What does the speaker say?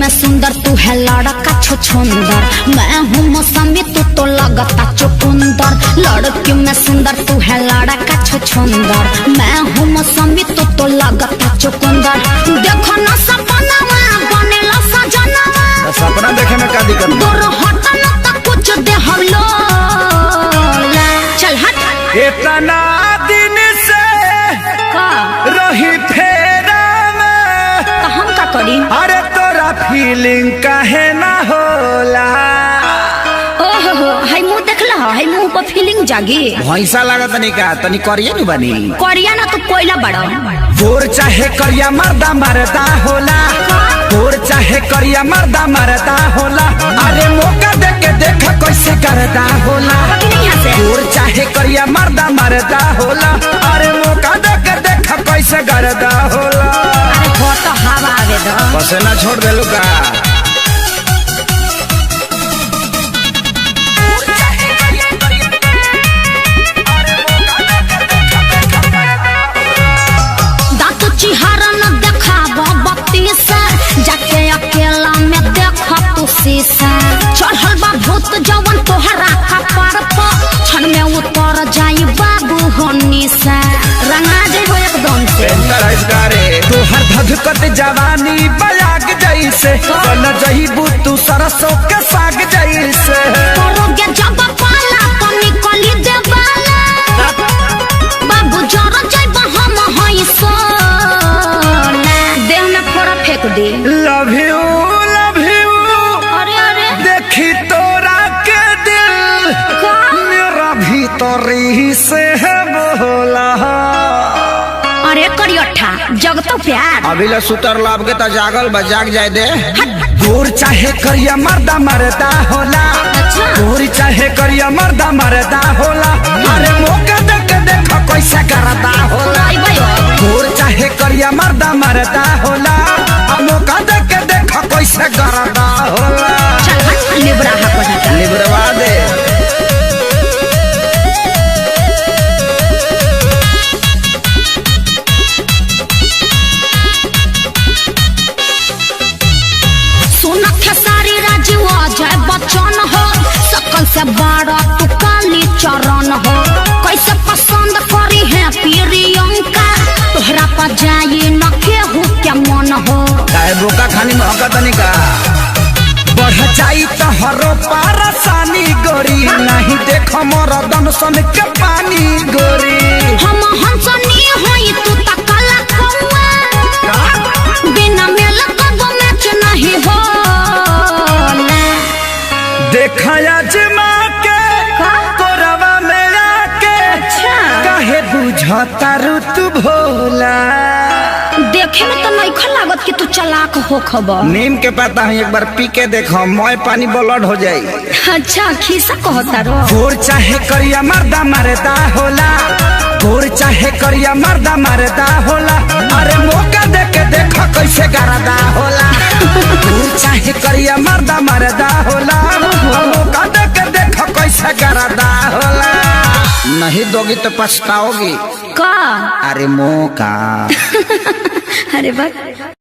में सुंदर तू है लड़का छुछुंदर, मैं हूँ मौसमी तू तो लगता चुकुंदर। लड़की में सुंदर तू है लड़का छुछुंदर, मैं हूँ मौसमी तू तो लगता चुकुंदर। देखो ना सपना बनेला सजना, सपना देखे में का दिक्कत? दूर हट ना तो कुछ दे हम लोग। चल हट। इतना दिन से का रही फेरा में, तो हम का करी? अरे तोरा फीलिंग काहे ना होला? ओहो हाय मुंह देखला, हाय मुंह पर फीलिंग जागी। भैंसा लगा तनी का तनी करिए नु बनी करिया ना तो कोयला बड़ा। गोर चाहे करिया मर्दा मरदा होला, गोर चाहे करिया मर्दा मरदा होला। अरे मौका दे के देखा कैसे करदा होला। गोर चाहे करिया मर्दा मरदा होला, अरे मौका दे के देखा कैसे करदा होला। अरे हो तो हवा आवे दो। पसेना छोड़ देलू का? जाके अकेला में देखा तू शीशा, चढ़ल बा भूत जवन तोहरा कपार पर, क्षण में उतर जाई बाबू हो निशा। रंगा जेबो एकदम से। तोहर धधकत जवानी बयाग जैसे, बन जहीबू तू सरसों के साग जैसे। करोगे जब पाला तो निकली देवाला, बाबू जरा जाइबा हम हई सोना। देह में फोड़ा फेंक दे। Love you love you. अरे अरे देखी तोरा के दिल मेरा भीतरी से है बोला। अरे करियठा जग तो प्यार। अभी ला सुतर लाभ के तो जागल बा, जाग जाए दे। गोर चाहे करिया मर्दा मरदा होला, गोर चाहे करिया मर्दा मरदा होला। अरे मौका दे के देखा कैसे करदा होला। गोर चाहे करिया मर्दा मरदा होला, मौका दे के देखा कैसे करदा होला। चल हट लिबरा हा पढ़ा। लिबरवा दे। सुना खेसारी राजीव अजय बच्चन हो, सकल से बड़ा तू काली चरण हो। कैसे पसंद करी है प्रियंका, तोहरा पर जाई न केहू के मन हो। काहे बोका खानी महका तनी का? बढ़ जाई तो हरो पारसानी गोरी, नहीं देखो मोर दनसन के पानी गोरी। हम हंसनी होई तू त काला कौआ, बिना मेल कदम मैच नहीं हो। देखा अजमा के कोरवा में आके, काहे बुझता ऋतु भोला। देखे में तो नहीं लागत कि तू चालाक हो खबर। नीम के पता है एक बार पी के देखो, मोय पानी ब्लड हो जाई। अच्छा खीसा कहता रो। गोर चाहे करिया मर्दा मरदा होला, गोर चाहे करिया मर्दा मरदा होला। अरे मौका दे के देखो कैसे करदा होला। गोर चाहे करिया मर्दा मरदा होला, मौका दे के देखो कैसे करदा होला। नहीं दोगी तो पछताओगी। का अरे मौका। अरे बस।